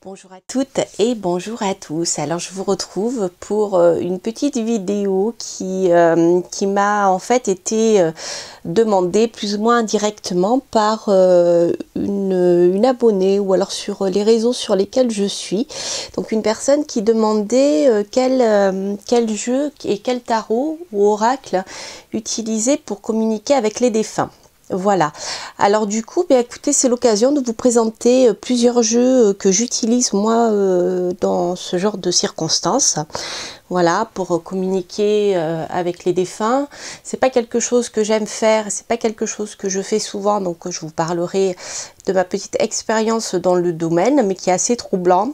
Bonjour à toutes et bonjour à tous. Alors je vous retrouve pour une petite vidéo qui m'a en fait été demandée plus ou moins indirectement par une abonnée ou alors sur les réseaux sur lesquels je suis. Donc une personne qui demandait quel jeu et quel tarot ou oracle utiliser pour communiquer avec les défunts. Voilà, alors du coup, écoutez, c'est l'occasion de vous présenter plusieurs jeux que j'utilise moi dans ce genre de circonstances. Voilà, pour communiquer avec les défunts. C'est pas quelque chose que j'aime faire, c'est pas quelque chose que je fais souvent, donc je vous parlerai de ma petite expérience dans le domaine, mais qui est assez troublant.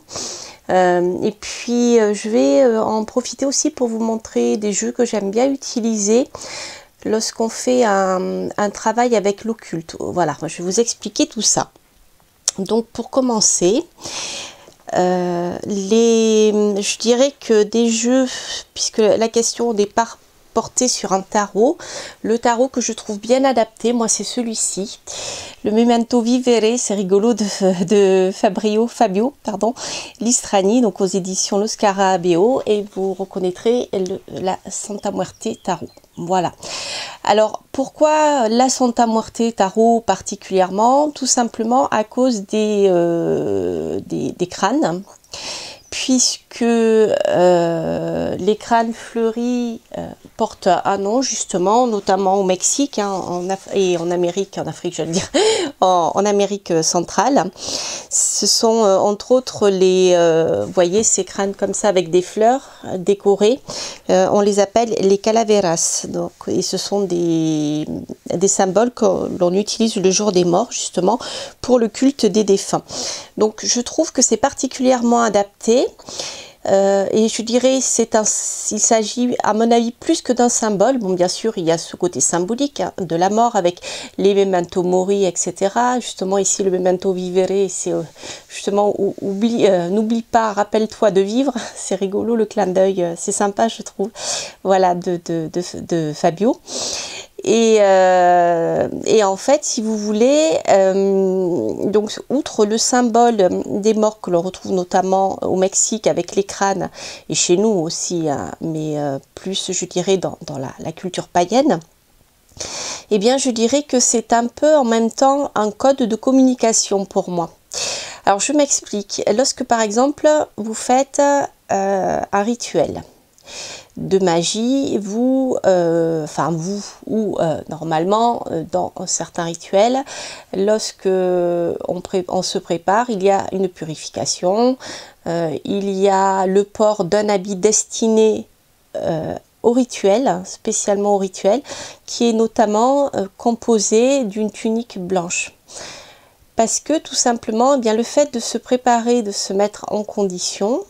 Et puis je vais en profiter aussi pour vous montrer des jeux que j'aime bien utiliser lorsqu'on fait un travail avec l'occulte. Voilà, je vais vous expliquer tout ça. Donc pour commencer, je dirais que des jeux, puisque la question au départ portait sur un tarot, le tarot que je trouve bien adapté, moi c'est celui-ci, le Memento Vivere, c'est rigolo, de Fabio Listrani, donc aux éditions Lo Scarabeo, et vous reconnaîtrez la Santa Muerte Tarot. Voilà. Alors, pourquoi la Santa Muerte Tarot particulièrement? Tout simplement à cause des crânes, puisque les crânes fleuris portent un nom justement, notamment au Mexique et en Amérique, j'allais dire, en Amérique centrale. Ce sont entre autres vous voyez ces crânes comme ça avec des fleurs décorées, on les appelle les calaveras. Donc, et ce sont des symboles que l'on utilise le jour des morts justement pour le culte des défunts. Donc je trouve que c'est particulièrement adapté. Et je dirais il s'agit à mon avis plus que d'un symbole. Bon, bien sûr il y a ce côté symbolique de la mort avec les memento mori, etc. Justement ici le memento vivere, c'est justement n'oublie pas, rappelle-toi de vivre. C'est rigolo le clin d'œil, c'est sympa je trouve. Voilà, de Fabio. Et en fait, si vous voulez, donc outre le symbole des morts que l'on retrouve notamment au Mexique avec les crânes, et chez nous aussi, hein, mais plus je dirais dans la culture païenne, eh bien je dirais que c'est un peu en même temps un code de communication pour moi. Alors je m'explique. Lorsque par exemple vous faites un rituel de magie, normalement dans certains rituels, lorsque on se prépare, il y a une purification, il y a le port d'un habit destiné au rituel, spécialement au rituel, qui est notamment composé d'une tunique blanche. Parce que tout simplement, eh bien, le fait de se préparer, de se mettre en condition,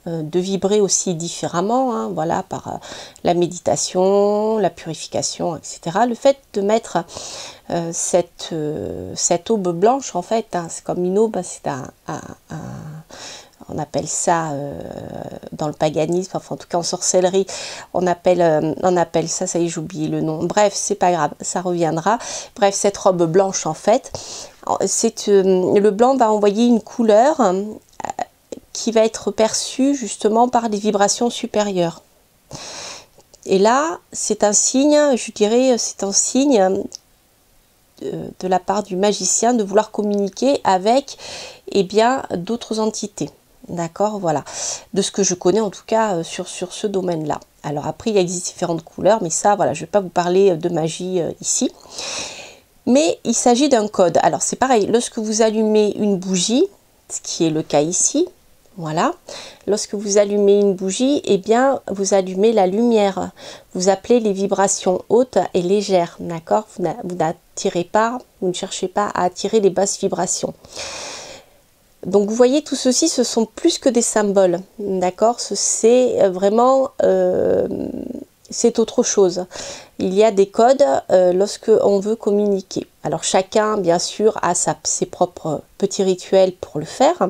de vibrer aussi différemment, hein, voilà, par la méditation, la purification, etc. Le fait de mettre cette aube blanche, en fait, hein, c'est comme une aube, c'est on appelle ça dans le paganisme, enfin en tout cas en sorcellerie, on appelle ça, ça y est, j'ai oublié le nom, bref, c'est pas grave, ça reviendra. Bref, cette robe blanche, en fait, le blanc va envoyer une couleur qui va être perçue justement par des vibrations supérieures. Et là, c'est un signe, je dirais, c'est un signe de la part du magicien de vouloir communiquer avec, eh bien, d'autres entités. D'accord, voilà. De ce que je connais en tout cas sur ce domaine-là. Alors après, il existe différentes couleurs, mais ça, voilà, je ne vais pas vous parler de magie ici. Mais il s'agit d'un code. Alors c'est pareil, lorsque vous allumez une bougie, ce qui est le cas ici, voilà, lorsque vous allumez une bougie, eh bien, vous allumez la lumière. Vous appelez les vibrations hautes et légères, d'accord? Vous n'attirez pas, vous ne cherchez pas à attirer les basses vibrations. Donc, vous voyez, tout ceci, ce sont plus que des symboles, d'accord? C'est vraiment... c'est autre chose. Il y a des codes lorsque on veut communiquer. Alors chacun, bien sûr, a ses propres petits rituels pour le faire.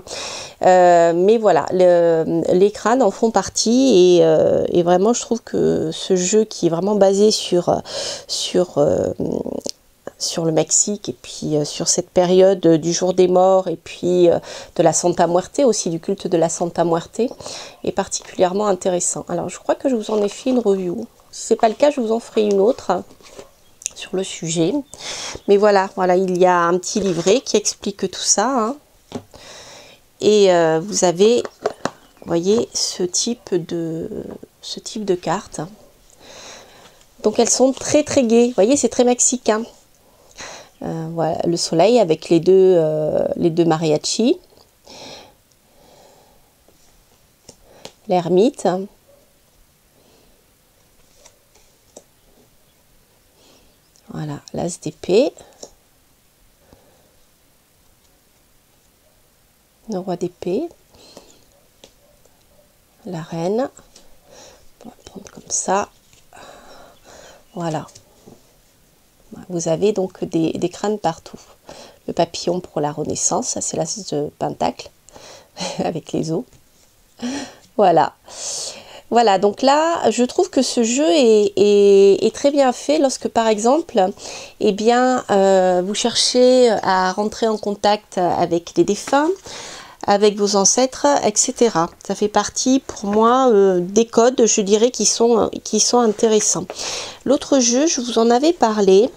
Mais voilà, les crânes en font partie. Et vraiment, je trouve que ce jeu qui est vraiment basé sur sur le Mexique et puis sur cette période du jour des morts et puis de la Santa Muerte, aussi du culte de la Santa Muerte, est particulièrement intéressant. Alors je crois que je vous en ai fait une review. Si ce n'est pas le cas, je vous en ferai une autre sur le sujet. Mais voilà, il y a un petit livret qui explique tout ça. Hein. Et vous avez, vous voyez, ce type de cartes. Donc elles sont très très gaies. Vous voyez, c'est très mexicain. Voilà, le soleil avec les deux mariachis. L'ermite. Voilà, l'as d'épée. Le roi d'épée. La reine. On va prendre comme ça. Voilà. Vous avez donc des crânes partout. Le papillon pour la Renaissance, ça c'est l'as de Pentacle avec les os. Voilà. Voilà, donc là, je trouve que ce jeu est très bien fait lorsque, par exemple, eh bien, vous cherchez à rentrer en contact avec les défunts, avec vos ancêtres, etc. Ça fait partie, pour moi, des codes, je dirais, qui sont intéressants. L'autre jeu, je vous en avais parlé.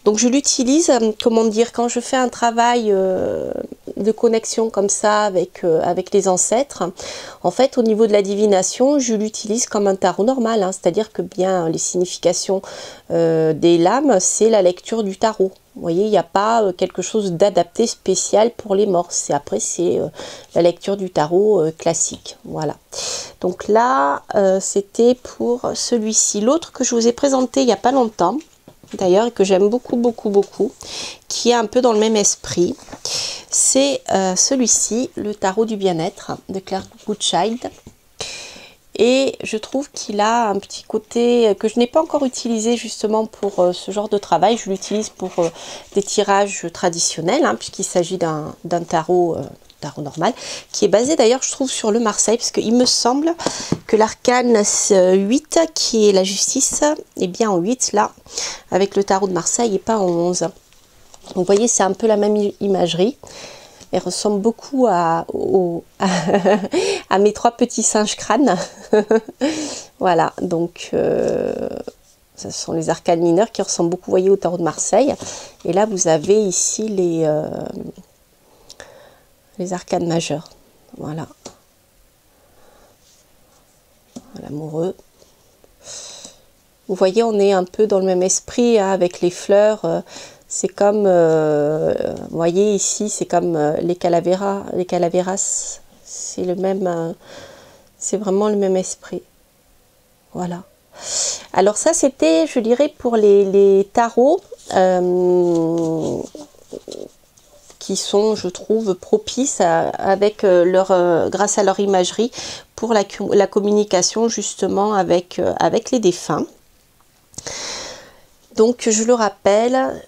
Donc je l'utilise, comment dire, quand je fais un travail de connexion comme ça avec les ancêtres. En fait, au niveau de la divination, je l'utilise comme un tarot normal. Hein, c'est-à-dire que bien les significations des lames, c'est la lecture du tarot. Vous voyez, il n'y a pas quelque chose d'adapté spécial pour les morts. Après, c'est la lecture du tarot classique. Voilà. Donc là, c'était pour celui-ci. L'autre que je vous ai présenté il n'y a pas longtemps, d'ailleurs, et que j'aime beaucoup, qui est un peu dans le même esprit, c'est celui-ci, le tarot du bien-être de Claire Goodchild. Et je trouve qu'il a un petit côté que je n'ai pas encore utilisé justement pour ce genre de travail. Je l'utilise pour des tirages traditionnels, hein, puisqu'il s'agit d'un tarot normal, qui est basé d'ailleurs, je trouve, sur le Marseille, parce qu'il me semble que l'arcane 8, qui est la justice, est bien en 8 là, avec le tarot de Marseille et pas en 11. Donc vous voyez, c'est un peu la même imagerie. Elle ressemble beaucoup à mes trois petits singes crânes. Voilà, donc ce sont les arcanes mineures qui ressemblent beaucoup, vous voyez, au tarot de Marseille. Et là, vous avez ici les arcanes majeures. Voilà. L'amoureux. Vous voyez, on est un peu dans le même esprit hein, avec les fleurs. C'est comme, vous voyez ici, c'est comme les calaveras. Les calaveras, c'est le même, c'est vraiment le même esprit. Voilà. Alors ça, c'était, je dirais, pour les tarots qui sont, je trouve, propices grâce à leur imagerie pour la communication justement avec les défunts. Donc je le rappelle,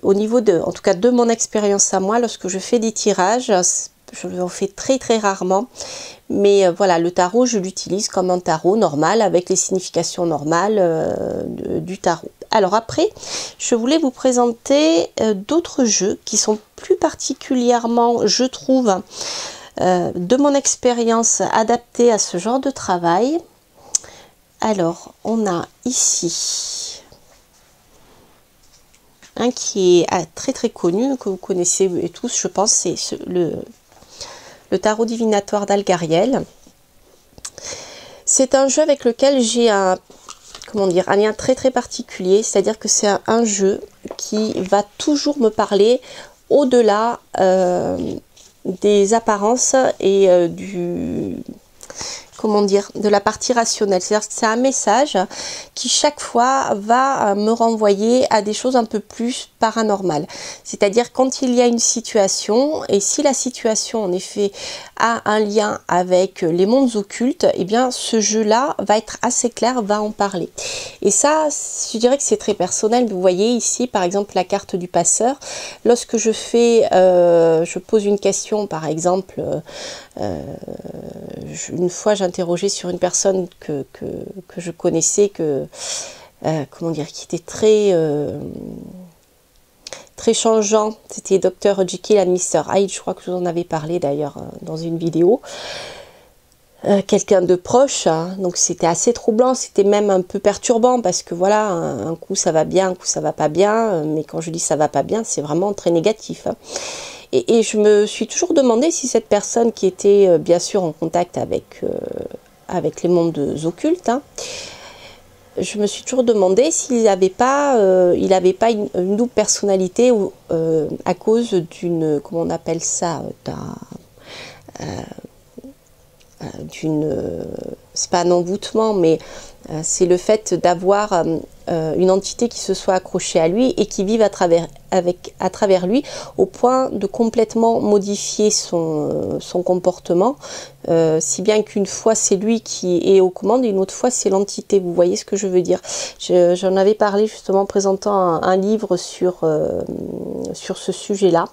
au niveau en tout cas de mon expérience à moi, lorsque je fais des tirages, je le fais très très rarement, mais voilà, le tarot je l'utilise comme un tarot normal avec les significations normales du tarot. Alors après, je voulais vous présenter d'autres jeux qui sont plus particulièrement, je trouve, de mon expérience adaptés à ce genre de travail. Alors, on a ici un qui est très très connu, que vous connaissez tous, je pense, c'est le tarot divinatoire d'Algariel. C'est un jeu avec lequel j'ai un lien très très particulier, c'est-à-dire que c'est un jeu qui va toujours me parler au-delà des apparences et de la partie rationnelle. C'est-à-dire que c'est un message qui chaque fois va me renvoyer à des choses un peu plus paranormales. C'est-à-dire quand il y a une situation, et si la situation en effet a un lien avec les mondes occultes, eh bien ce jeu-là va être assez clair, va en parler. Et ça, je dirais que c'est très personnel. Vous voyez ici par exemple la carte du passeur. Lorsque je pose une question par exemple, une fois j'interrogeais sur une personne que je connaissais, comment dire, qui était très changeant. C'était Dr. Jekyll et Mr. Hyde, je crois que je vous en avais parlé d'ailleurs dans une vidéo. Quelqu'un de proche, hein. Donc c'était assez troublant, c'était même un peu perturbant parce que voilà, un coup ça va bien, un coup ça va pas bien, mais quand je dis ça va pas bien, c'est vraiment très négatif, hein. Et je me suis toujours demandé si cette personne qui était bien sûr en contact avec les mondes occultes, hein, je me suis toujours demandé s'il n'avait pas, une double personnalité ou, à cause d'une, comment on appelle ça, c'est pas un envoûtement, mais c'est le fait d'avoir une entité qui se soit accrochée à lui et qui vive à travers lui au point de complètement modifier son comportement, si bien qu'une fois c'est lui qui est aux commandes et une autre fois c'est l'entité. Vous voyez ce que je veux dire? J'en avais parlé justement en présentant un livre sur ce sujet-là.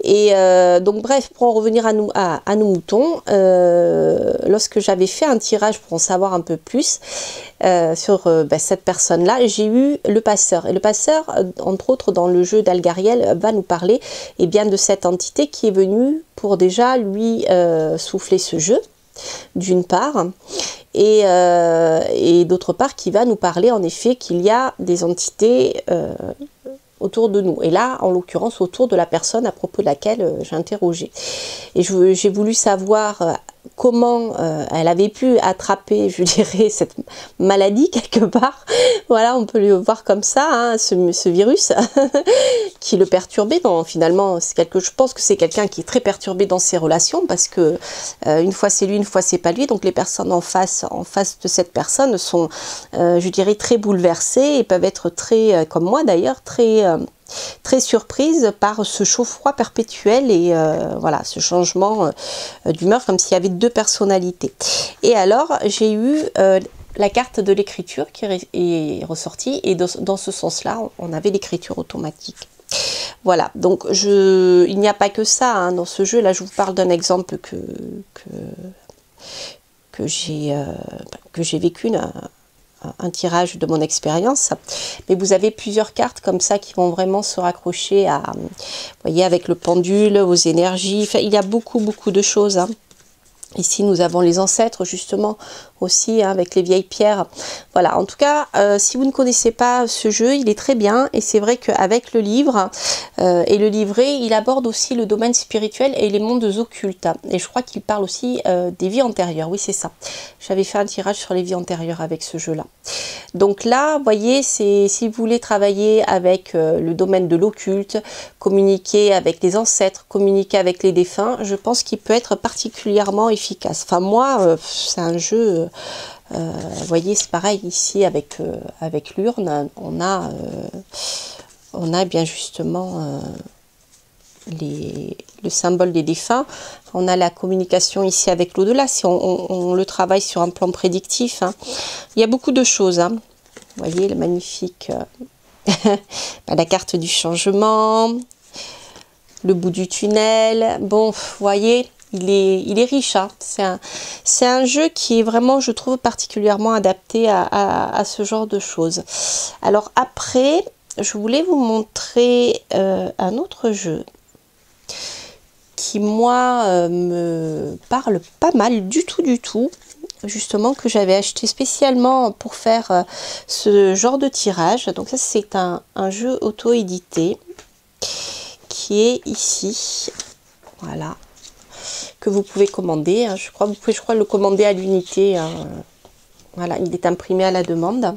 Et donc bref, pour en revenir à nos moutons, lorsque j'avais fait un tirage pour en savoir un peu plus sur cette personne-là, j'ai eu le passeur. Et le passeur, entre autres dans le jeu d'Algariel, va nous parler bien de cette entité qui est venue pour déjà lui souffler ce jeu, d'une part, et d'autre part qui va nous parler en effet qu'il y a des entités autour de nous, et là en l'occurrence autour de la personne à propos de laquelle j'ai interrogé. Et j'ai voulu savoir comment elle avait pu attraper, je dirais, cette maladie quelque part. Voilà, on peut le voir comme ça, hein, ce virus qui le perturbait. Bon, finalement, je pense que c'est quelqu'un qui est très perturbé dans ses relations parce que une fois c'est lui, une fois c'est pas lui. Donc les personnes en face de cette personne sont, je dirais, très bouleversées et peuvent être très, comme moi d'ailleurs, très surprise par ce chaud-froid perpétuel et voilà, ce changement d'humeur, comme s'il y avait deux personnalités. Et alors j'ai eu la carte de l'écriture qui est ressortie, et dans ce sens-là, on avait l'écriture automatique. Voilà, donc il n'y a pas que ça, hein, dans ce jeu. Là, je vous parle d'un exemple que j'ai vécu, un tirage de mon expérience, mais vous avez plusieurs cartes comme ça qui vont vraiment se raccrocher à, vous voyez, avec le pendule, aux énergies. Enfin, il y a beaucoup de choses, hein. Ici, nous avons les ancêtres, justement, aussi, hein, avec les vieilles pierres. Voilà, en tout cas, si vous ne connaissez pas ce jeu, il est très bien. Et c'est vrai qu'avec le livre et le livret, il aborde aussi le domaine spirituel et les mondes occultes. Et je crois qu'il parle aussi des vies antérieures. Oui, c'est ça. J'avais fait un tirage sur les vies antérieures avec ce jeu-là. Donc là, vous voyez, si vous voulez travailler avec le domaine de l'occulte, communiquer avec les ancêtres, communiquer avec les défunts, je pense qu'il peut être particulièrement efficace. Enfin, moi, c'est un jeu, vous voyez, c'est pareil ici avec l'urne, on a bien justement le symbole des défunts. On a la communication ici avec l'au-delà, si on le travaille sur un plan prédictif, hein. Il y a beaucoup de choses, hein. Vous voyez, le magnifique la carte du changement, le bout du tunnel. Bon, vous voyez, il est riche, hein. C'est un jeu qui est vraiment, je trouve, particulièrement adapté à ce genre de choses. Alors après, je voulais vous montrer un autre jeu qui, moi, me parle pas mal du tout, justement, que j'avais acheté spécialement pour faire ce genre de tirage. Donc ça, c'est un jeu auto-édité qui est ici, voilà, que vous pouvez commander, hein. Vous pouvez le commander à l'unité, hein. Voilà, il est imprimé à la demande.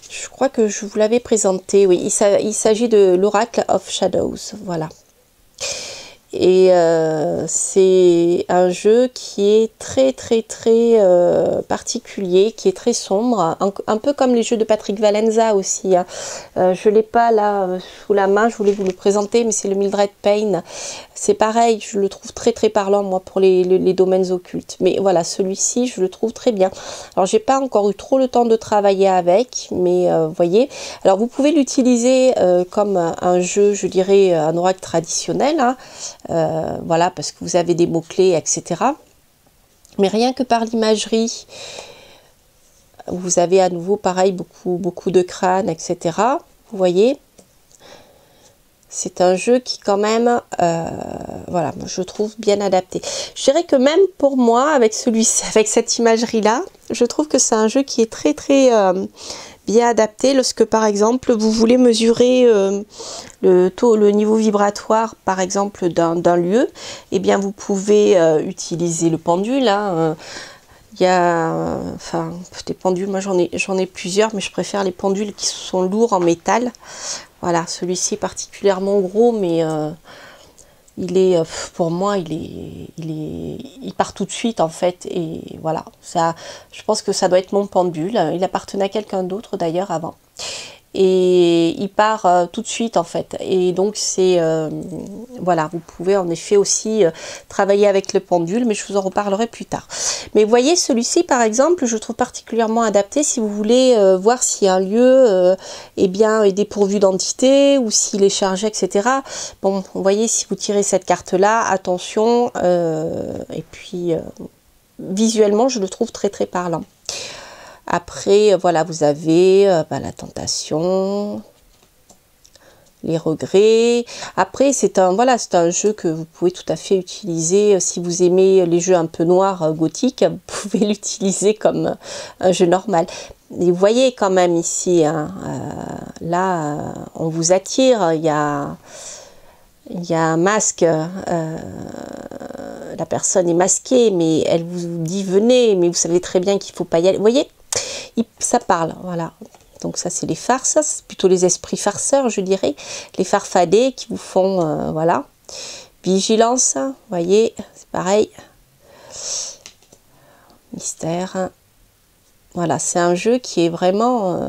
Je crois que je vous l'avais présenté, oui, il s'agit de l'Oracle of Shadows, voilà. Et c'est un jeu qui est très particulier, qui est très sombre, un peu comme les jeux de Patrick Valenza aussi, hein. Je ne l'ai pas là sous la main, je voulais vous le présenter, mais c'est le Mildred Payne. C'est pareil, je le trouve très parlant, moi, pour les domaines occultes. Mais voilà, celui-ci, je le trouve très bien. Alors, j'ai pas encore eu trop le temps de travailler avec, mais vous voyez. Alors, vous pouvez l'utiliser comme un jeu, je dirais, un oracle traditionnel, hein. Voilà, parce que vous avez des mots-clés, etc. Mais rien que par l'imagerie, vous avez à nouveau pareil beaucoup de crânes, etc. Vous voyez, c'est un jeu qui quand même, voilà, je trouve bien adapté. Je dirais que même pour moi, avec celui-ci, avec cette imagerie-là, je trouve que c'est un jeu qui est très bien adapté lorsque par exemple vous voulez mesurer le niveau vibratoire par exemple d'un lieu. Eh bien vous pouvez utiliser le pendule, hein. Il y a, enfin, des pendules, moi j'en ai plusieurs, mais je préfère les pendules qui sont lourds en métal. Voilà, celui-ci est particulièrement gros, mais il est, pour moi, il part tout de suite en fait. Et voilà, ça, je pense que ça doit être mon pendule. Il appartenait à quelqu'un d'autre d'ailleurs avant. Et il part tout de suite en fait, et donc c'est voilà, vous pouvez en effet aussi travailler avec le pendule, mais je vous en reparlerai plus tard. Mais vous voyez, celui-ci par exemple, je trouve particulièrement adapté si vous voulez voir si un lieu eh bien, est dépourvu d'entité ou s'il est chargé, etc. Bon, vous voyez, si vous tirez cette carte là, attention, et puis visuellement je le trouve très parlant. Après, voilà, vous avez la tentation, les regrets. Après, c'est un jeu que vous pouvez tout à fait utiliser si vous aimez les jeux un peu noirs, gothiques. Vous pouvez l'utiliser comme un jeu normal. Et vous voyez quand même ici, hein, là, on vous attire. Il y a un masque. La personne est masquée, mais elle vous dit venez, mais vous savez très bien qu'il ne faut pas y aller. Vous voyez, ça parle, voilà. Donc ça, c'est les farces, c'est plutôt les esprits farceurs, je dirais. Les farfadets qui vous font, voilà. Vigilance, vous voyez, c'est pareil. Mystère. Voilà, c'est un jeu qui est vraiment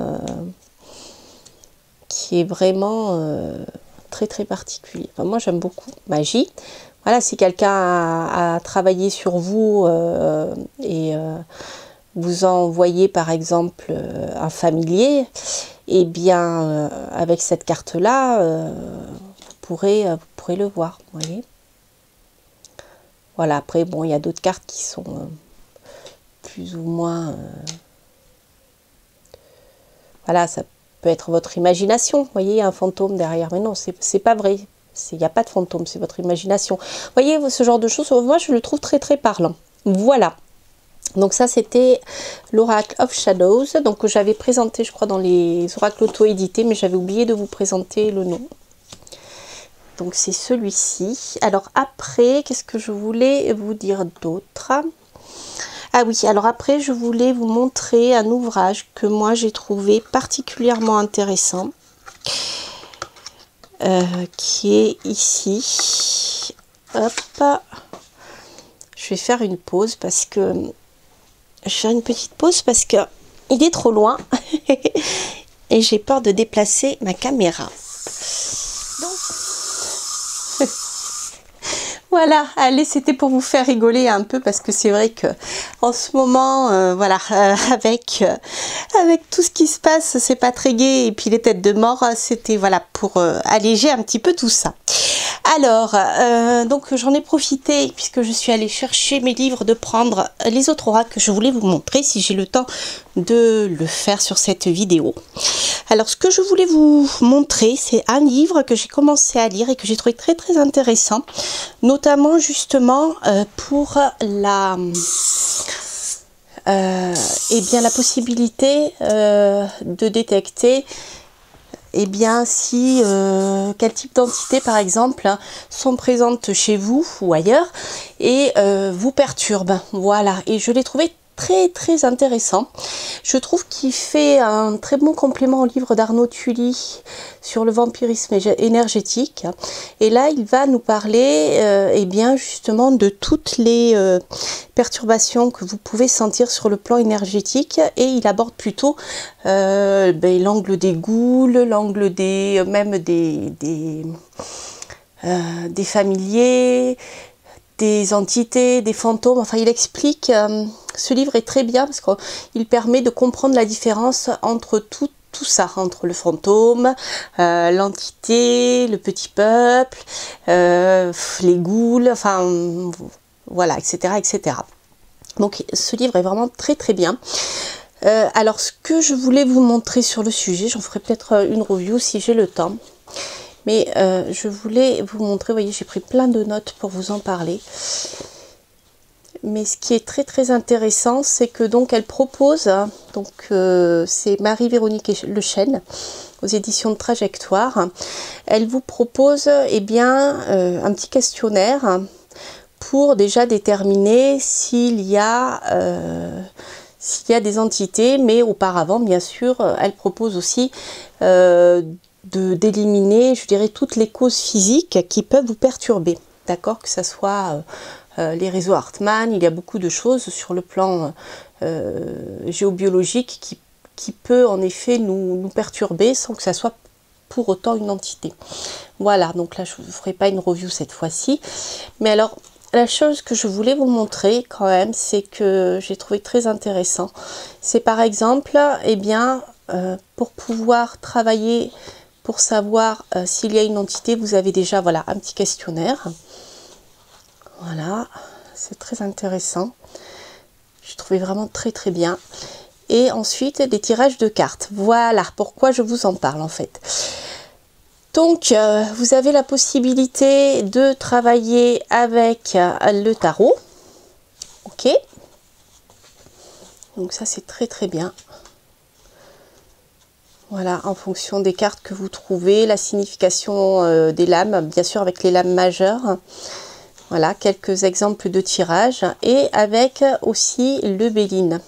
très particulier. Enfin, moi, j'aime beaucoup. Magie. Voilà, si quelqu'un a travaillé sur vous et vous envoyez par exemple un familier, et bien avec cette carte là vous pourrez le voir, vous voyez. Voilà, après bon, il y a d'autres cartes qui sont plus ou moins voilà, ça peut être votre imagination, vous voyez, il y a un fantôme derrière, mais non, c'est pas vrai, il n'y a pas de fantôme, c'est votre imagination, vous voyez, ce genre de choses, moi je le trouve très parlant. Voilà. Donc ça, c'était l'Oracle of Shadows, donc que j'avais présenté, je crois, dans les oracles auto-édités, mais j'avais oublié de vous présenter le nom. Donc c'est celui-ci. Alors après, qu'est-ce que je voulais vous dire d'autre? Ah oui, alors après, je voulais vous montrer un ouvrage que moi j'ai trouvé particulièrement intéressant, qui est ici. Hop, je vais faire une pause parce que je vais faire une petite pause parce que il est trop loin et j'ai peur de déplacer ma caméra. Donc voilà, allez, c'était pour vous faire rigoler un peu parce que c'est vrai que en ce moment, voilà, avec tout ce qui se passe, c'est pas très gai, et puis les têtes de mort, c'était voilà pour alléger un petit peu tout ça. Alors, donc j'en ai profité, puisque je suis allée chercher mes livres, de prendre les autres oracles que je voulais vous montrer, si j'ai le temps de le faire sur cette vidéo. Alors, ce que je voulais vous montrer, c'est un livre que j'ai commencé à lire et que j'ai trouvé très intéressant, notamment justement pour eh bien, la possibilité de détecter eh bien, si quel type d'entités par exemple sont présentes chez vous ou ailleurs et vous perturbent. Voilà, et je l'ai trouvé très intéressant. Je trouve qu'il fait un très bon complément au livre d'Arnaud Tully sur le vampirisme énergétique. Et là, il va nous parler eh bien justement de toutes les perturbations que vous pouvez sentir sur le plan énergétique, et il aborde plutôt l'angle des ghouls, l'angle des des familiers, des entités, des fantômes. Enfin, il explique, ce livre est très bien parce qu'il permet de comprendre la différence entre tout ça, entre le fantôme, l'entité, le petit peuple, les ghouls, enfin voilà, etc. Donc ce livre est vraiment très bien. Alors, ce que je voulais vous montrer sur le sujet, j'en ferai peut-être une review si j'ai le temps. Mais je voulais vous montrer, vous voyez, j'ai pris plein de notes pour vous en parler. Mais ce qui est très très intéressant, c'est que donc elle propose, donc c'est Marie-Véronique Le Chêne, aux éditions de Trajectoire. Elle vous propose eh bien, un petit questionnaire pour déjà déterminer s'il y a des entités, mais auparavant, bien sûr, elle propose aussi d'éliminer, je dirais, toutes les causes physiques qui peuvent vous perturber. D'accord, que ce soit les réseaux Hartmann, il y a beaucoup de choses sur le plan géobiologique qui peut en effet nous perturber sans que ça soit pour autant une entité. Voilà, donc là je ne vous ferai pas une review cette fois-ci. Mais alors, la chose que je voulais vous montrer quand même, c'est que j'ai trouvé très intéressant. C'est par exemple, eh bien, pour pouvoir travailler, pour savoir s'il y a une entité, vous avez déjà voilà, un petit questionnaire. Voilà, c'est très intéressant. Je trouvais vraiment très très bien. Et ensuite, des tirages de cartes. Voilà pourquoi je vous en parle en fait. Donc, vous avez la possibilité de travailler avec le tarot. Ok. Donc ça, c'est très très bien. Voilà, en fonction des cartes que vous trouvez, la signification des lames, bien sûr avec les lames majeures. Voilà, quelques exemples de tirage. Et avec aussi le Béline.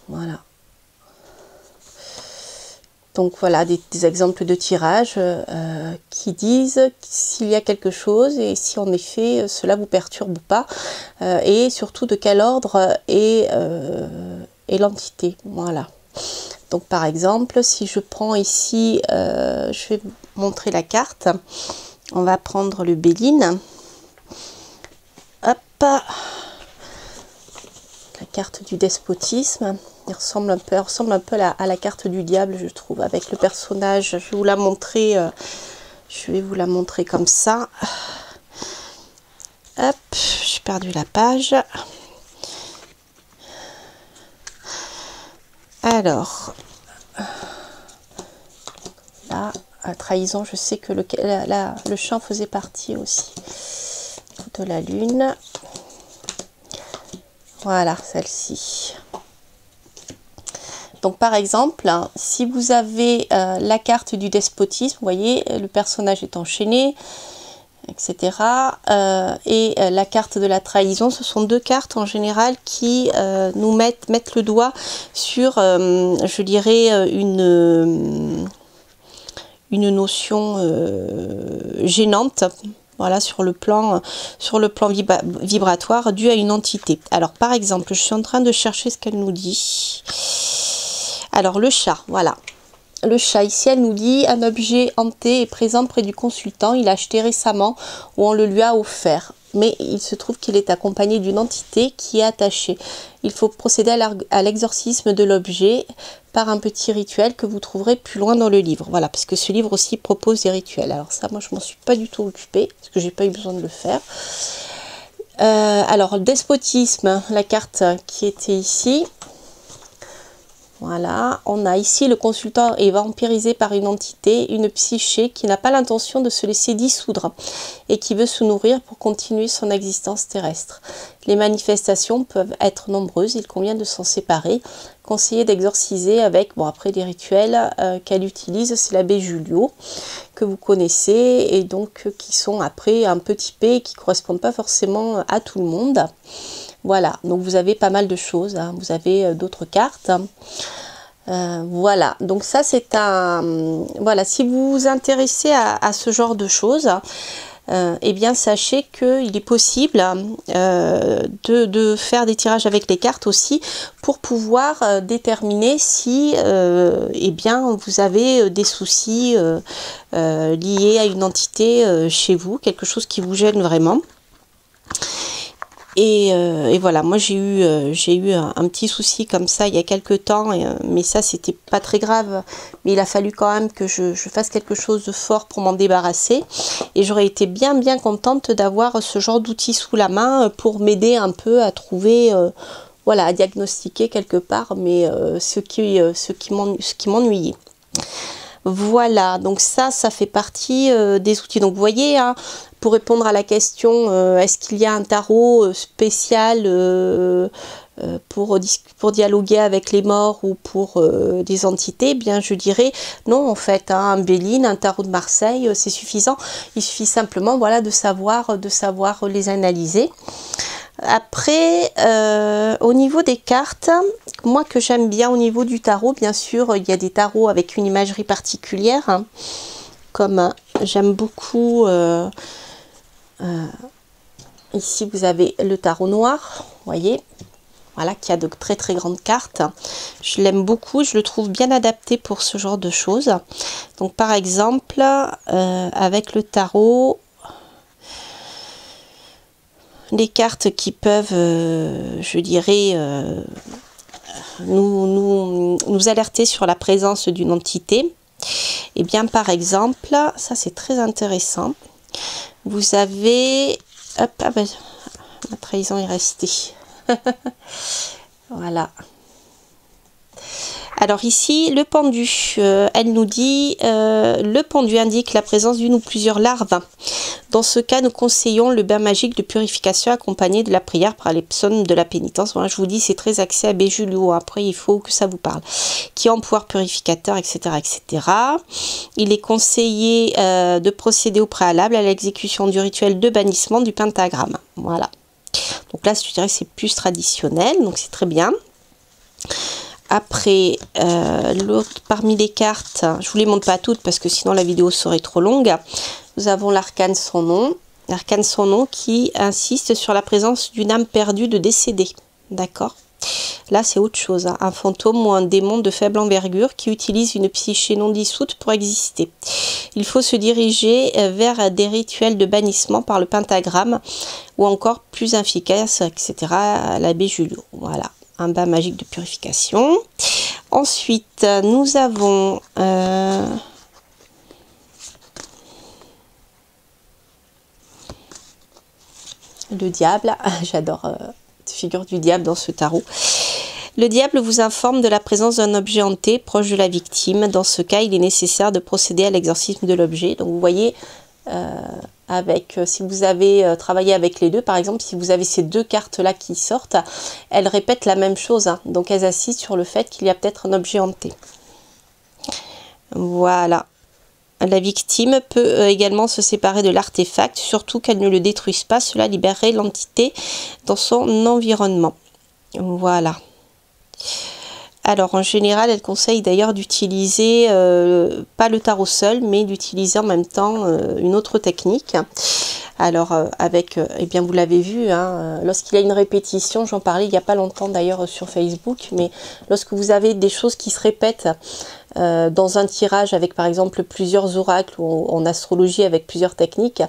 Voilà. Donc voilà des exemples de tirage qui disent s'il y a quelque chose et si en effet cela vous perturbe ou pas et surtout de quel ordre est l'entité. Voilà. Donc par exemple si je prends ici, je vais vous montrer la carte. On va prendre le Béline. Hop. La carte du despotisme. Il ressemble un peu à la carte du diable, je trouve, avec le personnage. Je vais vous la montrer. Comme ça. Hop, j'ai perdu la page. Alors, là, à trahison, je sais que le chant faisait partie aussi de la lune. Voilà, celle-ci. Donc par exemple, si vous avez la carte du despotisme, vous voyez, le personnage est enchaîné, etc. Et la carte de la trahison, ce sont deux cartes en général qui nous mettent le doigt sur, je dirais, une notion gênante. Voilà, sur le plan vibratoire dû à une entité. Alors par exemple, je suis en train de chercher ce qu'elle nous dit. Alors le chat, voilà. Le chat, ici elle nous dit un objet hanté est présent près du consultant, il a acheté récemment ou on le lui a offert. Mais il se trouve qu'il est accompagné d'une entité qui est attachée. Il faut procéder à l'exorcisme de l'objet par un petit rituel que vous trouverez plus loin dans le livre. Voilà, parce que ce livre aussi propose des rituels. Alors ça, moi je m'en suis pas du tout occupée, parce que j'ai pas eu besoin de le faire. Alors, le despotisme, la carte qui était ici. Voilà, on a ici le consultant est vampirisé par une entité, une psyché qui n'a pas l'intention de se laisser dissoudre et qui veut se nourrir pour continuer son existence terrestre. Les manifestations peuvent être nombreuses, il convient de s'en séparer. Conseiller d'exorciser avec, bon après les rituels qu'elle utilise, c'est l'abbé Julio, que vous connaissez, et donc qui sont après un peu typés, qui ne correspondent pas forcément à tout le monde. Voilà, donc vous avez pas mal de choses, hein. Vous avez d'autres cartes. Voilà, donc ça c'est un... Voilà, si vous vous intéressez à ce genre de choses, eh bien sachez qu'il est possible de faire des tirages avec les cartes aussi pour pouvoir déterminer si eh bien, vous avez des soucis liés à une entité chez vous, quelque chose qui vous gêne vraiment. Et voilà, moi j'ai eu un petit souci comme ça il y a quelques temps, mais ça c'était pas très grave, mais il a fallu quand même que je fasse quelque chose de fort pour m'en débarrasser, et j'aurais été bien contente d'avoir ce genre d'outils sous la main pour m'aider un peu à trouver voilà, à diagnostiquer quelque part, mais ce qui m'ennuyait. Voilà, donc ça fait partie des outils. Donc vous voyez, hein, pour répondre à la question, est-ce qu'il y a un tarot spécial pour dialoguer avec les morts ou pour des entités, eh bien je dirais non en fait, hein, un Béline, un tarot de Marseille, c'est suffisant. Il suffit simplement voilà, de savoir les analyser. Après, au niveau des cartes, moi que j'aime bien au niveau du tarot, bien sûr, il y a des tarots avec une imagerie particulière, hein, comme j'aime beaucoup, ici vous avez le tarot noir, vous voyez, voilà, qui a de très très grandes cartes. Je l'aime beaucoup, je le trouve bien adapté pour ce genre de choses. Donc par exemple, avec le tarot, les cartes qui peuvent, je dirais, nous alerter sur la présence d'une entité. Et bien par exemple, ça c'est très intéressant. Vous avez, hop, ah ben, ma trahison est restée. Voilà. Alors ici, le pendu, elle nous dit, le pendu indique la présence d'une ou plusieurs larves. Dans ce cas, nous conseillons le bain magique de purification accompagné de la prière par les psaumes de la pénitence. Voilà, je vous dis, c'est très axé à Béjulio. Après, il faut que ça vous parle. Qui ont pouvoir purificateur, etc., etc. Il est conseillé de procéder au préalable à l'exécution du rituel de bannissement du pentagramme. Voilà. Donc là, je dirais que c'est plus traditionnel, donc c'est très bien. Après, l'autre parmi les cartes, je vous les montre pas toutes parce que sinon la vidéo serait trop longue. Nous avons l'arcane sans nom. L'arcane sans nom qui insiste sur la présence d'une âme perdue de décédé. D'accord? Là, c'est autre chose. Hein. Un fantôme ou un démon de faible envergure qui utilise une psyché non dissoute pour exister. Il faut se diriger vers des rituels de bannissement par le pentagramme ou encore plus efficace, etc. à l'abbé Julio. Voilà. Un bain magique de purification. Ensuite, nous avons le diable. J'adore cette figure du diable dans ce tarot. Le diable vous informe de la présence d'un objet hanté proche de la victime. Dans ce cas, il est nécessaire de procéder à l'exorcisme de l'objet. Donc vous voyez, si vous avez travaillé avec les deux, par exemple, si vous avez ces deux cartes-là qui sortent, elles répètent la même chose. Hein. Donc elles insistent sur le fait qu'il y a peut-être un objet hanté. Voilà. La victime peut également se séparer de l'artefact, surtout qu'elle ne le détruise pas. Cela libérerait l'entité dans son environnement. Voilà. Alors en général, elle conseille d'ailleurs d'utiliser, pas le tarot seul, mais d'utiliser en même temps une autre technique. Alors eh bien vous l'avez vu, hein, lorsqu'il y a une répétition, j'en parlais il n'y a pas longtemps d'ailleurs sur Facebook, mais lorsque vous avez des choses qui se répètent dans un tirage avec par exemple plusieurs oracles ou en astrologie avec plusieurs techniques,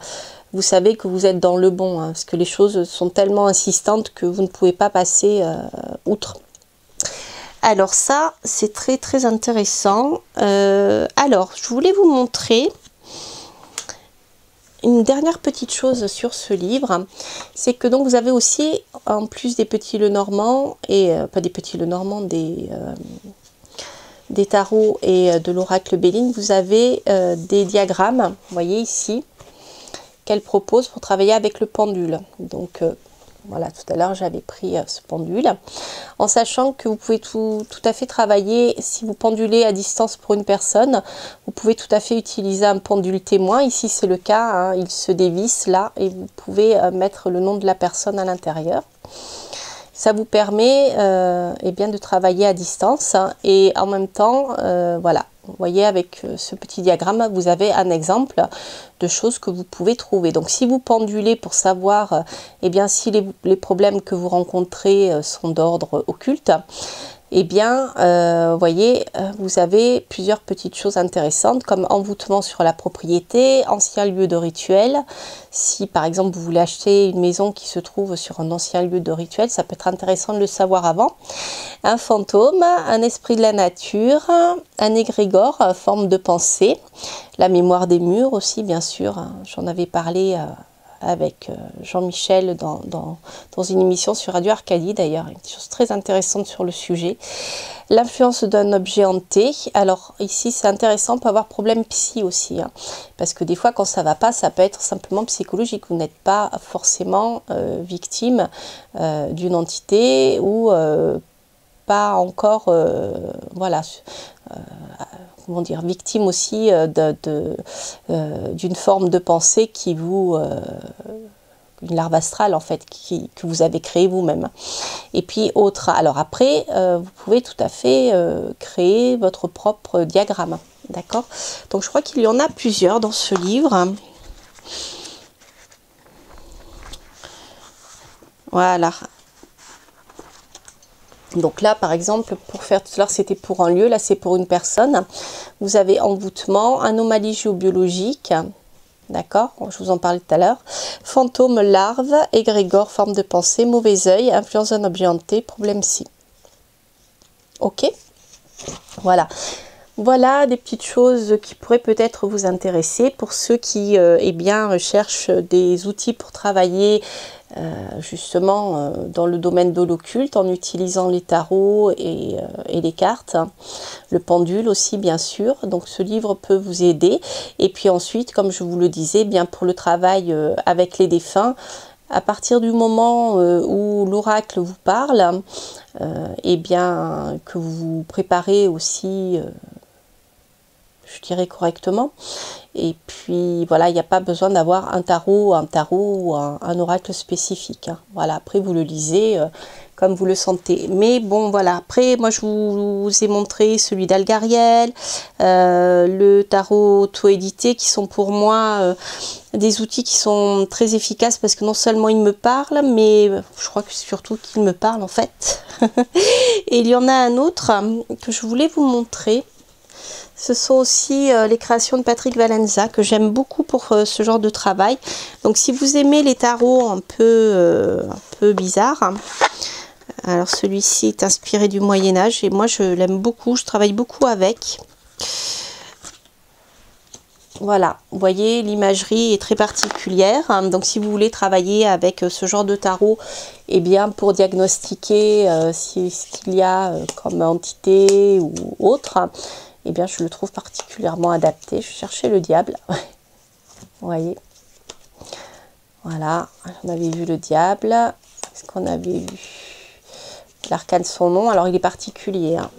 vous savez que vous êtes dans le bon, hein, parce que les choses sont tellement insistantes que vous ne pouvez pas passer outre. Alors ça, c'est très très intéressant. Alors, je voulais vous montrer une dernière petite chose sur ce livre. C'est que donc vous avez aussi, en plus des petits Lenormand, et pas des petits Lenormand, des tarots et de l'oracle Béline, vous avez des diagrammes, vous voyez ici, qu'elle propose pour travailler avec le pendule. Donc voilà, tout à l'heure j'avais pris ce pendule, en sachant que vous pouvez tout à fait travailler, si vous pendulez à distance pour une personne, vous pouvez tout à fait utiliser un pendule témoin. Ici c'est le cas, hein, il se dévisse là et vous pouvez mettre le nom de la personne à l'intérieur. Ça vous permet eh bien, de travailler à distance, hein, et en même temps, voilà, vous voyez avec ce petit diagramme, vous avez un exemple de choses que vous pouvez trouver. Donc si vous pendulez pour savoir eh bien, si les problèmes que vous rencontrez sont d'ordre occulte, eh bien, vous voyez, vous avez plusieurs petites choses intéressantes comme envoûtement sur la propriété, ancien lieu de rituel. Si par exemple vous voulez acheter une maison qui se trouve sur un ancien lieu de rituel, ça peut être intéressant de le savoir avant. Un fantôme, un esprit de la nature, un égrégore, forme de pensée, la mémoire des murs aussi bien sûr, j'en avais parlé avec Jean-Michel dans une émission sur Radio Arcadie d'ailleurs, une chose très intéressante sur le sujet. L'influence d'un objet hanté. Alors ici c'est intéressant, on peut avoir problème psy aussi, hein, parce que des fois quand ça va pas, ça peut être simplement psychologique. Vous n'êtes pas forcément victime d'une entité ou pas encore, voilà, comment dire, victime aussi d'une forme de pensée qui vous... une larve astrale en fait, que vous avez créée vous-même. Et puis autre, alors après, vous pouvez tout à fait créer votre propre diagramme, d'accord? Donc je crois qu'il y en a plusieurs dans ce livre. Voilà. Donc là, par exemple, pour faire tout à l'heure, c'était pour un lieu, là c'est pour une personne. Vous avez envoûtement, anomalie géobiologique, d'accord, je vous en parlais tout à l'heure, fantôme, larve, égrégore, forme de pensée, mauvais œil, influence d'un objet hanté, problème psy. Ok, voilà. Voilà des petites choses qui pourraient peut-être vous intéresser pour ceux qui eh bien, recherchent des outils pour travailler justement dans le domaine de l'occulte en utilisant les tarots et les cartes, le pendule aussi bien sûr. Donc ce livre peut vous aider. Et puis ensuite, comme je vous le disais, eh bien pour le travail avec les défunts, à partir du moment où l'oracle vous parle, et bien que vous préparez aussi je dirais correctement, et puis voilà, il n'y a pas besoin d'avoir un tarot ou un oracle spécifique, hein. Voilà, après vous le lisez comme vous le sentez, mais bon voilà, après moi je vous ai montré celui d'Algariel, le tarot auto-édité, qui sont pour moi des outils qui sont très efficaces parce que non seulement ils me parlent, mais je crois que surtout qu'ils me parlent en fait. Et il y en a un autre que je voulais vous montrer. Ce sont aussi les créations de Patrick Valenza que j'aime beaucoup pour ce genre de travail. Donc si vous aimez les tarots un peu bizarres, alors celui-ci est inspiré du Moyen-Âge et moi je l'aime beaucoup, je travaille beaucoup avec. Voilà, vous voyez, l'imagerie est très particulière. Donc si vous voulez travailler avec ce genre de tarot, eh bien pour diagnostiquer ce qu'il y a comme entité ou autre, eh bien je le trouve particulièrement adapté. Je cherchais le diable. Vous voyez. Voilà, on avait vu le diable. Est-ce qu'on avait vu l'arcane son nom? Alors il est particulier, hein.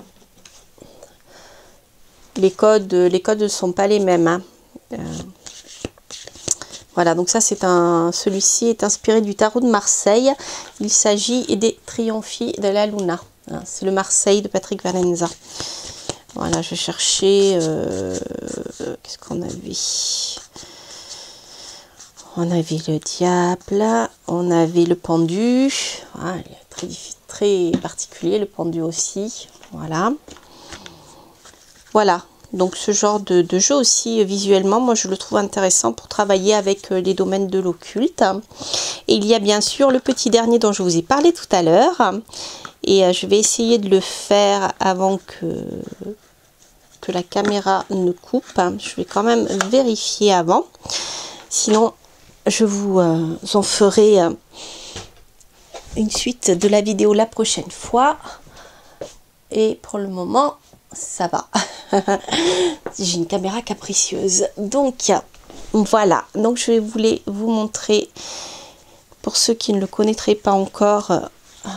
Les codes ne sont pas les mêmes, hein. Voilà, donc ça c'est celui-ci est inspiré du tarot de Marseille. Il s'agit des Triomphi de la Luna. C'est le Marseille de Patrick Valenza. Voilà, je cherchais qu'est-ce qu'on avait? On avait le diable, on avait le pendu. Voilà, il est très particulier le pendu aussi. Voilà. Voilà. Donc ce genre de jeu aussi, visuellement, moi je le trouve intéressant pour travailler avec les domaines de l'occulte. Et il y a bien sûr le petit dernier dont je vous ai parlé tout à l'heure. Et je vais essayer de le faire avant que la caméra ne coupe. Je vais quand même vérifier avant. Sinon, je vous en ferai une suite de la vidéo la prochaine fois. Et pour le moment, ça va. J'ai une caméra capricieuse. Donc, voilà. Donc, je voulais vous montrer, pour ceux qui ne le connaîtraient pas encore,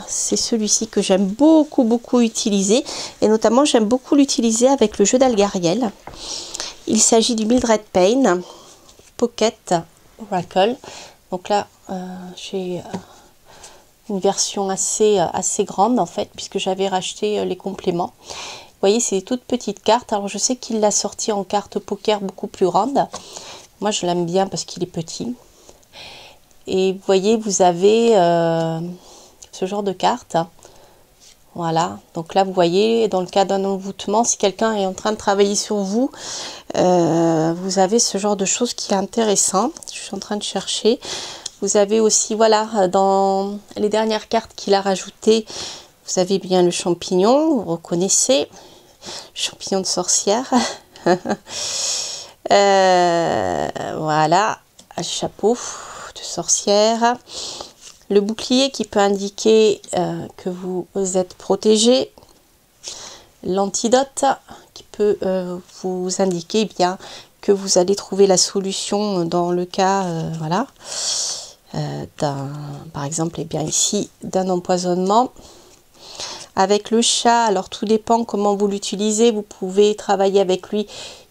c'est celui-ci que j'aime beaucoup utiliser. Et notamment, j'aime beaucoup l'utiliser avec le jeu d'Algariel. Il s'agit du Mildred Payne Pocket Oracle. Donc là, j'ai une version assez grande en fait, puisque j'avais racheté les compléments. Vous voyez, c'est des toutes petites cartes. Alors je sais qu'il l'a sorti en carte poker beaucoup plus grande. Moi je l'aime bien parce qu'il est petit. Et vous voyez, vous avez ce genre de cartes. Voilà, donc là vous voyez, dans le cas d'un envoûtement, si quelqu'un est en train de travailler sur vous, vous avez ce genre de choses qui est intéressant. Je suis en train de chercher. Vous avez aussi, voilà, dans les dernières cartes qu'il a rajoutées, vous avez bien le champignon, vous reconnaissez, champignon de sorcière. Voilà, chapeau, de sorcière. Le bouclier qui peut indiquer que vous êtes protégé. L'antidote qui peut vous indiquer bien que vous allez trouver la solution dans le cas, voilà, par exemple, bien ici, d'un empoisonnement. Avec le chat, alors tout dépend comment vous l'utilisez. Vous pouvez travailler avec lui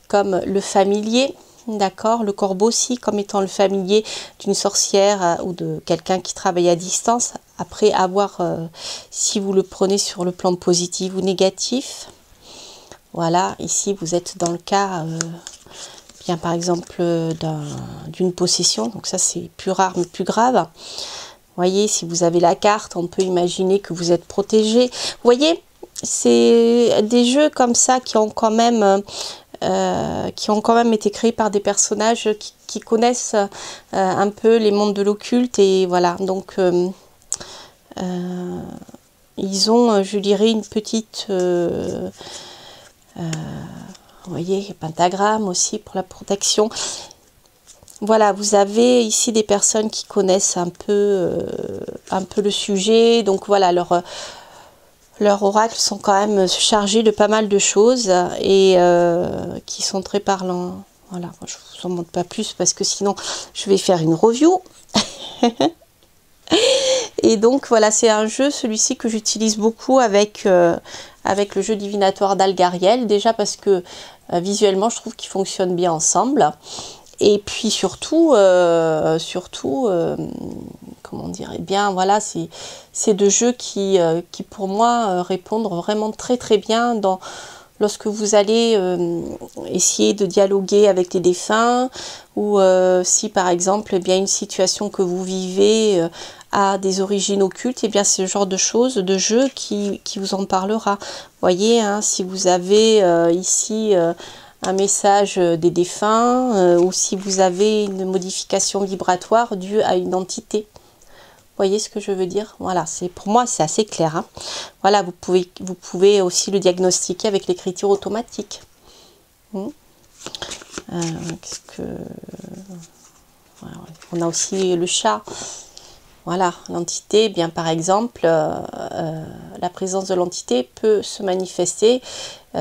comme le familier. D'accord, le corbeau aussi comme étant le familier d'une sorcière ou de quelqu'un qui travaille à distance. Après avoir, si vous le prenez sur le plan positif ou négatif. Voilà, ici vous êtes dans le cas, bien par exemple, d'une possession. Donc ça c'est plus rare mais plus grave. Vous voyez, si vous avez la carte, on peut imaginer que vous êtes protégé. Vous voyez, c'est des jeux comme ça qui ont quand même été créés par des personnages qui connaissent un peu les mondes de l'occulte. Et voilà, donc ils ont, je dirais, une petite... vous voyez, pentagramme aussi pour la protection. Voilà, vous avez ici des personnes qui connaissent un peu le sujet. Donc voilà, leurs oracles sont quand même chargés de pas mal de choses et qui sont très parlants. Voilà, je ne vous en montre pas plus parce que sinon je vais faire une review. Et donc voilà, c'est un jeu, celui-ci, que j'utilise beaucoup avec le jeu divinatoire d'Algariel. Déjà parce que visuellement, je trouve qu'ils fonctionnent bien ensemble. Et puis surtout, comment dire, eh bien voilà, c'est deux jeux qui pour moi répondent vraiment très très bien lorsque vous allez essayer de dialoguer avec les défunts, ou si par exemple, eh bien, une situation que vous vivez a des origines occultes, et eh bien c'est ce genre de choses, de jeu qui vous en parlera. Vous voyez, hein, si vous avez ici un message des défunts, ou si vous avez une modification vibratoire due à une entité. Vous voyez ce que je veux dire? Voilà, pour moi c'est assez clair. Hein. Voilà, vous pouvez aussi le diagnostiquer avec l'écriture automatique. Voilà, on a aussi le chat. Voilà, l'entité, bien par exemple, la présence de l'entité peut se manifester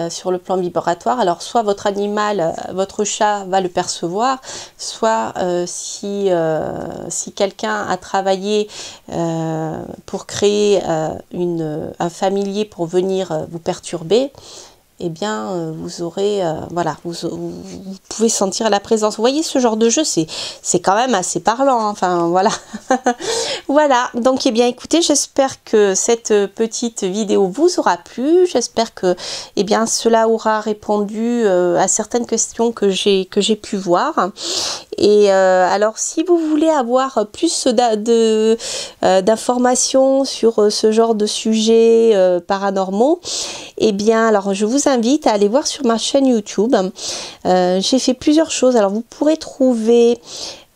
sur le plan vibratoire. Alors soit votre animal, votre chat va le percevoir, soit si quelqu'un a travaillé pour créer un familier pour venir vous perturber, eh bien vous aurez, voilà, vous pouvez sentir la présence. Vous voyez, ce genre de jeu, c'est quand même assez parlant, hein. Enfin voilà. Voilà, donc eh bien écoutez, j'espère que cette petite vidéo vous aura plu. J'espère que eh bien cela aura répondu à certaines questions que j'ai pu voir. Et alors si vous voulez avoir plus d'informations sur ce genre de sujets paranormaux, eh bien alors je vous invite à aller voir sur ma chaîne YouTube. J'ai fait plusieurs choses. Alors vous pourrez trouver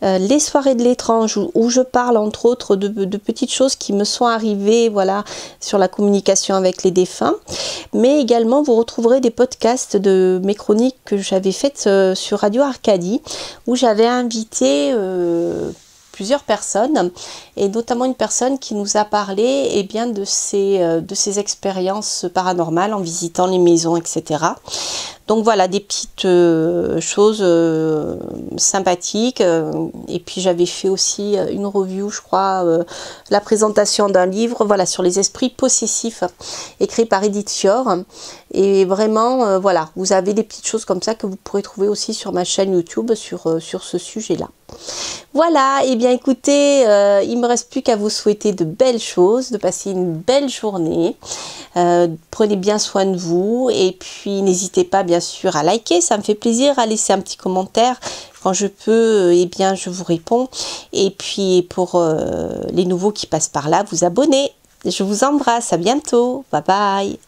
les soirées de l'étrange, où je parle entre autres de petites choses qui me sont arrivées, voilà, sur la communication avec les défunts. Mais également vous retrouverez des podcasts de mes chroniques que j'avais faites sur Radio Arcadie, où j'avais invité plusieurs personnes, et notamment une personne qui nous a parlé eh bien, de ses expériences paranormales en visitant les maisons, etc. Donc voilà, des petites choses sympathiques. Et puis j'avais fait aussi une review, je crois, la présentation d'un livre, voilà, sur les esprits possessifs, écrit par Edith Fior. Et vraiment, voilà, vous avez des petites choses comme ça que vous pourrez trouver aussi sur ma chaîne YouTube sur ce sujet-là. Voilà, et bien écoutez, il me reste plus qu'à vous souhaiter de belles choses, de passer une belle journée. Prenez bien soin de vous, et puis n'hésitez pas bien sûr à liker, ça me fait plaisir, à laisser un petit commentaire. Quand je peux, eh bien je vous réponds. Et puis pour les nouveaux qui passent par là, vous abonner. Je vous embrasse, à bientôt, bye bye.